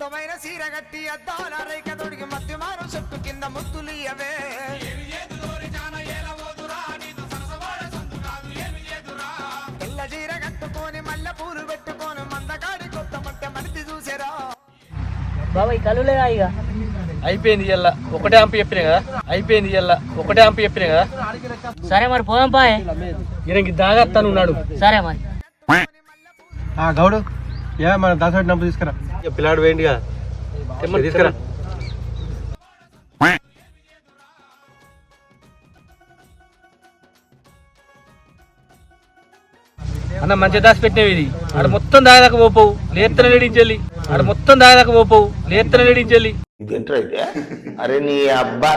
అందమైన సీర గట్టి అద్దాల రేఖ తొడిగి మధ్యమానం చెట్టు కింద ముద్దులియవే తెల్ల చీర కట్టుకొని మల్లె పూలు పెట్టుకొని మందగాడి కొత్త మంట మనిషి చూసారా బాబాయ్ కలులేదా ఇక అయిపోయింది ఇయ్యాల ఒకటే అంపి చెప్పినా కదా అయిపోయింది ఇయ్యాల ఒకటే అంపి చెప్పినా కదా సరే మరి పోదాం పాయ్ ఈయనకి దాగత్తాను ఉన్నాడు సరే మరి గౌడు ఏ మన దాసోటి నంపు తీసుకురా పిల్లాడు వేయండి కదా తీసుకురా అన్న మంచిగా దాచి పెట్టినవి ఇది ఆడ మొత్తం దాదాక పోపోవు లేత్తన లేడించెల్లి ఆడ మొత్తం దాదాక పోపోవు లేత్తన లేడించెల్లి ఇదేంట్రా అయితే అరే నీ అబ్బా